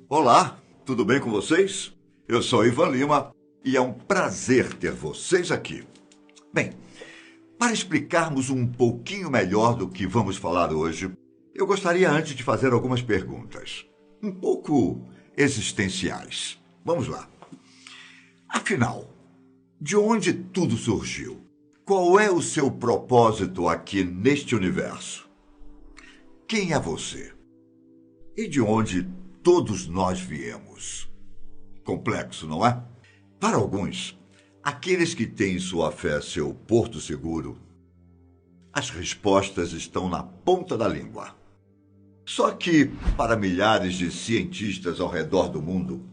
Olá, tudo bem com vocês? Eu sou Ivan Lima e é um prazer ter vocês aqui. Bem, para explicarmos um pouquinho melhor do que vamos falar hoje, eu gostaria antes de fazer algumas perguntas, um pouco existenciais. Vamos lá. Afinal, de onde tudo surgiu? Qual é o seu propósito aqui neste universo? Quem é você? E de onde todos nós viemos? Complexo, não é? Para alguns, aqueles que têm sua fé seu porto seguro, as respostas estão na ponta da língua. Só que, para milhares de cientistas ao redor do mundo,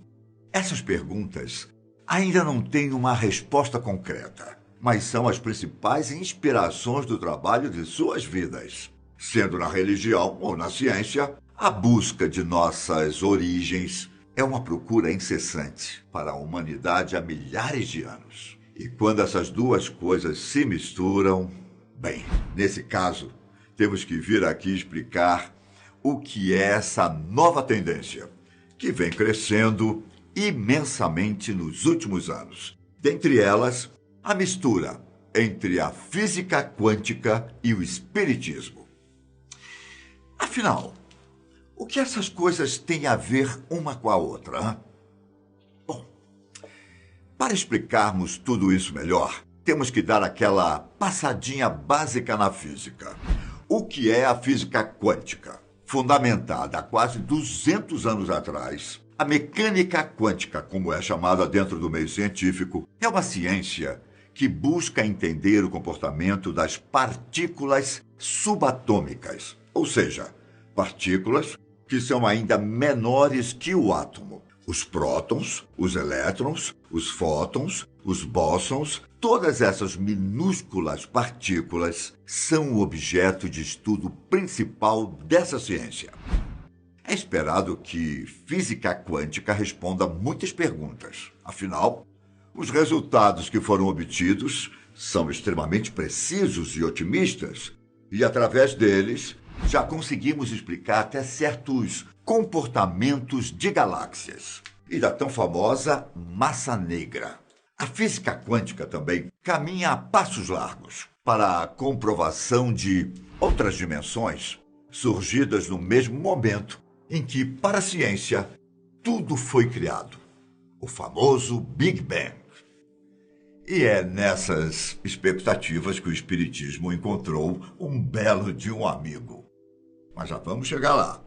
essas perguntas ainda não têm uma resposta concreta, mas são as principais inspirações do trabalho de suas vidas. Sendo na religião ou na ciência, a busca de nossas origens é uma procura incessante para a humanidade há milhares de anos. E quando essas duas coisas se misturam, bem, nesse caso, temos que vir aqui explicar o que é essa nova tendência, que vem crescendo imensamente nos últimos anos. Dentre elas, a mistura entre a física quântica e o espiritismo. Afinal, o que essas coisas têm a ver uma com a outra? Hein? Bom, para explicarmos tudo isso melhor, temos que dar aquela passadinha básica na física. O que é a física quântica? Fundamentada há quase 200 anos atrás, a mecânica quântica, como é chamada dentro do meio científico, é uma ciência que busca entender o comportamento das partículas subatômicas, ou seja, partículas que são ainda menores que o átomo. Os prótons, os elétrons, os fótons, os bósons, todas essas minúsculas partículas são o objeto de estudo principal dessa ciência. É esperado que física quântica responda muitas perguntas. Afinal, os resultados que foram obtidos são extremamente precisos e otimistas, e através deles já conseguimos explicar até certos comportamentos de galáxias e da tão famosa massa negra. A física quântica também caminha a passos largos para a comprovação de outras dimensões surgidas no mesmo momento em que, para a ciência, tudo foi criado. O famoso Big Bang. E é nessas expectativas que o Espiritismo encontrou um belo de um amigo. Mas já vamos chegar lá.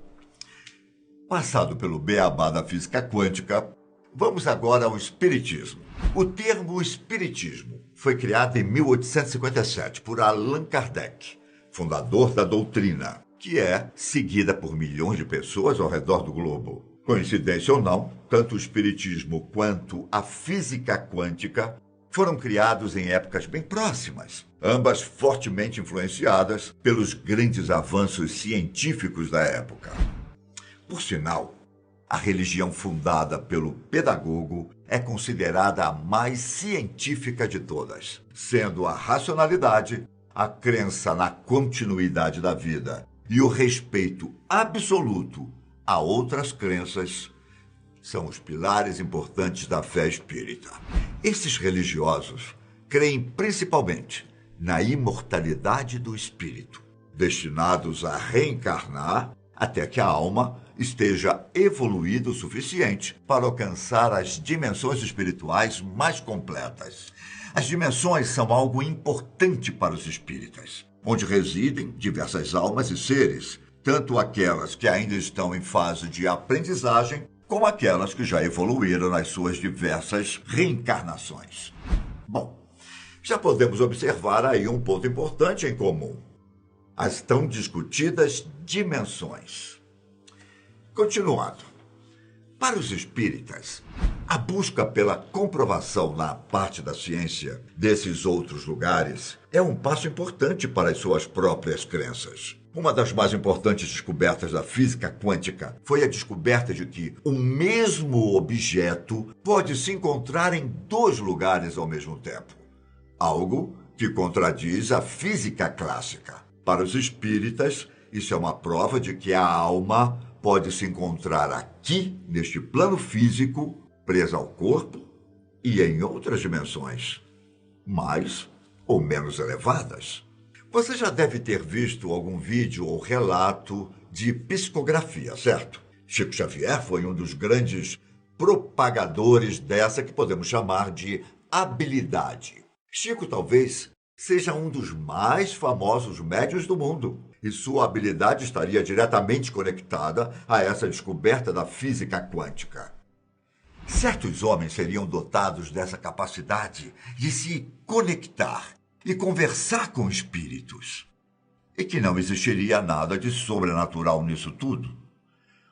Passado pelo beabá da física quântica, vamos agora ao Espiritismo. O termo Espiritismo foi criado em 1857 por Allan Kardec, fundador da doutrina, que é seguida por milhões de pessoas ao redor do globo. Coincidência ou não, tanto o Espiritismo quanto a física quântica foram criados em épocas bem próximas, ambas fortemente influenciadas pelos grandes avanços científicos da época. Por sinal, a religião fundada pelo pedagogo é considerada a mais científica de todas, sendo a racionalidade, a crença na continuidade da vida e o respeito absoluto a outras crenças são os pilares importantes da fé espírita. Esses religiosos creem principalmente na imortalidade do espírito, destinados a reencarnar até que a alma esteja evoluída o suficiente para alcançar as dimensões espirituais mais completas. As dimensões são algo importante para os espíritas, onde residem diversas almas e seres, tanto aquelas que ainda estão em fase de aprendizagem, como aquelas que já evoluíram nas suas diversas reencarnações. Bom, já podemos observar aí um ponto importante em comum: as tão discutidas dimensões. Continuando. Para os espíritas, a busca pela comprovação na parte da ciência desses outros lugares é um passo importante para as suas próprias crenças. Uma das mais importantes descobertas da física quântica foi a descoberta de que o mesmo objeto pode se encontrar em dois lugares ao mesmo tempo. Algo que contradiz a física clássica. Para os espíritas, isso é uma prova de que a alma pode se encontrar aqui, neste plano físico, presa ao corpo, e em outras dimensões, mais ou menos elevadas. Você já deve ter visto algum vídeo ou relato de psicografia, certo? Chico Xavier foi um dos grandes propagadores dessa que podemos chamar de habilidade. Chico talvez seja um dos mais famosos médiuns do mundo, e sua habilidade estaria diretamente conectada a essa descoberta da física quântica. Certos homens seriam dotados dessa capacidade de se conectar e conversar com espíritos, e que não existiria nada de sobrenatural nisso tudo.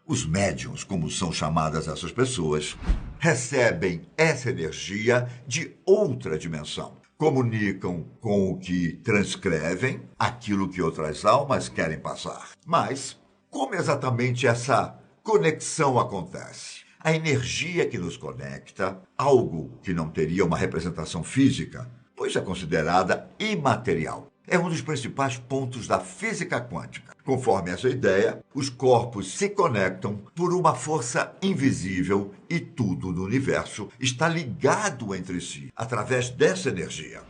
Os médiuns, como são chamadas essas pessoas, recebem essa energia de outra dimensão. Comunicam com o que transcrevem aquilo que outras almas querem passar. Mas como exatamente essa conexão acontece? A energia que nos conecta, algo que não teria uma representação física, pois é considerada imaterial. É um dos principais pontos da física quântica. Conforme essa ideia, os corpos se conectam por uma força invisível e tudo no universo está ligado entre si através dessa energia.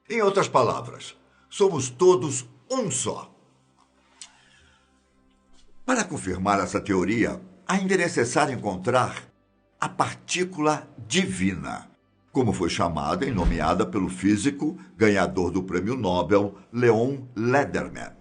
Em outras palavras, somos todos um só. Para confirmar essa teoria, ainda é necessário encontrar a partícula divina, como foi chamada e nomeada pelo físico ganhador do Prêmio Nobel Leon Lederman.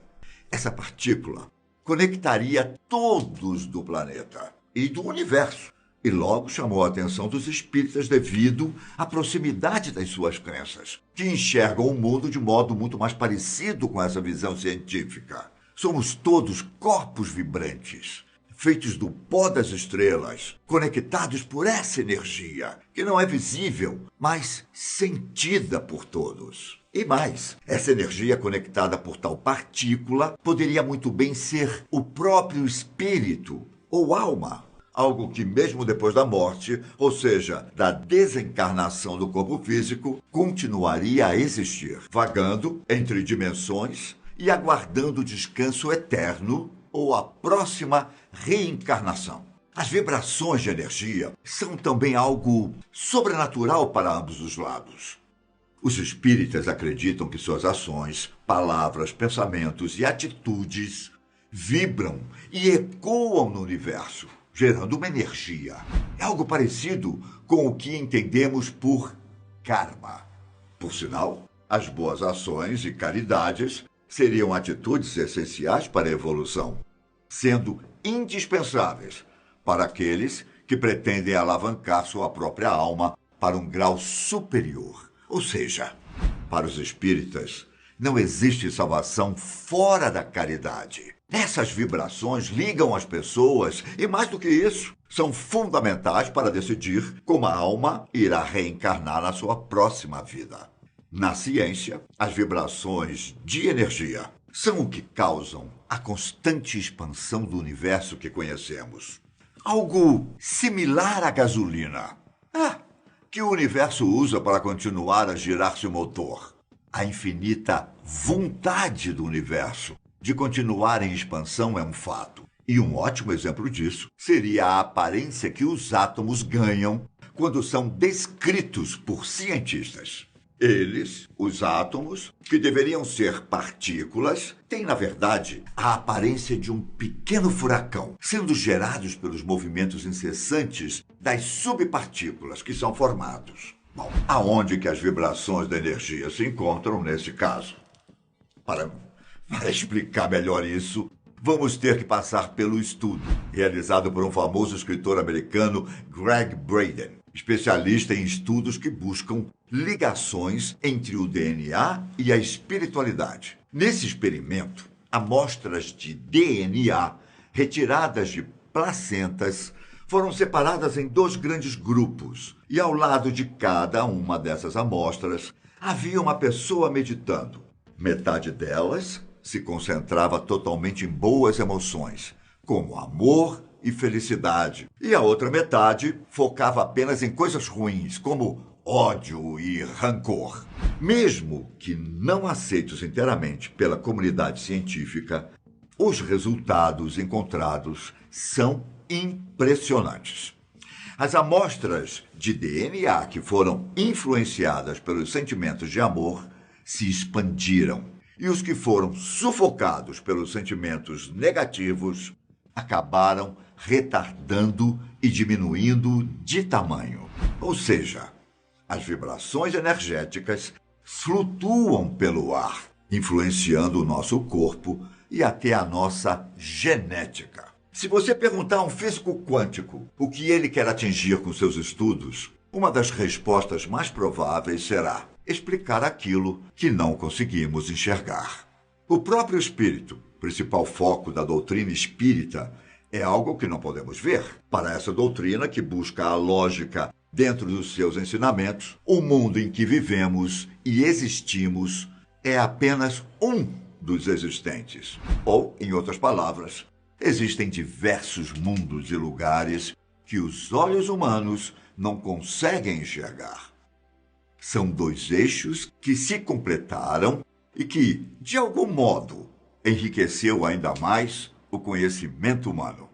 Essa partícula conectaria todos do planeta e do universo, e logo chamou a atenção dos espíritas devido à proximidade das suas crenças, que enxergam o mundo de modo muito mais parecido com essa visão científica. Somos todos corpos vibrantes, feitos do pó das estrelas, conectados por essa energia, que não é visível, mas sentida por todos. E mais, essa energia conectada por tal partícula poderia muito bem ser o próprio espírito ou alma, algo que mesmo depois da morte, ou seja, da desencarnação do corpo físico, continuaria a existir, vagando entre dimensões e aguardando o descanso eterno ou a próxima reencarnação. As vibrações de energia são também algo sobrenatural para ambos os lados. Os espíritas acreditam que suas ações, palavras, pensamentos e atitudes vibram e ecoam no universo, gerando uma energia. É algo parecido com o que entendemos por karma. Por sinal, as boas ações e caridades seriam atitudes essenciais para a evolução, sendo indispensáveis para aqueles que pretendem alavancar sua própria alma para um grau superior. Ou seja, para os espíritas, não existe salvação fora da caridade. Essas vibrações ligam as pessoas e, mais do que isso, são fundamentais para decidir como a alma irá reencarnar na sua próxima vida. Na ciência, as vibrações de energia são o que causam a constante expansão do universo que conhecemos. Algo similar à gasolina, que o universo usa para continuar a girar seu motor. A infinita vontade do universo de continuar em expansão é um fato. E um ótimo exemplo disso seria a aparência que os átomos ganham quando são descritos por cientistas. Eles, os átomos, que deveriam ser partículas, têm, na verdade, a aparência de um pequeno furacão, sendo gerados pelos movimentos incessantes das subpartículas que são formados. Bom, aonde que as vibrações da energia se encontram nesse caso? Para explicar melhor isso, vamos ter que passar pelo estudo realizado por um famoso escritor americano, Gregg Braden, especialista em estudos que buscam ligações entre o DNA e a espiritualidade. Nesse experimento, amostras de DNA retiradas de placentas foram separadas em 2 grandes grupos, e ao lado de cada uma dessas amostras havia uma pessoa meditando. Metade delas se concentrava totalmente em boas emoções, como amor e felicidade, e a outra metade focava apenas em coisas ruins, como ódio e rancor. Mesmo que não aceitos inteiramente pela comunidade científica, Os resultados encontrados são impressionantes. As amostras de DNA que foram influenciadas pelos sentimentos de amor se expandiram, e os que foram sufocados pelos sentimentos negativos acabaram retardando e diminuindo de tamanho. Ou seja, as vibrações energéticas flutuam pelo ar, influenciando o nosso corpo e até a nossa genética. Se você perguntar a um físico quântico o que ele quer atingir com seus estudos, uma das respostas mais prováveis será explicar aquilo que não conseguimos enxergar. O próprio espírito, principal foco da doutrina espírita, é algo que não podemos ver. Para essa doutrina, que busca a lógica dentro dos seus ensinamentos, o mundo em que vivemos e existimos é apenas um dos existentes. Ou, em outras palavras, existem diversos mundos e lugares que os olhos humanos não conseguem enxergar. São dois eixos que se completaram e que, de algum modo, enriqueceu ainda mais o conhecimento humano.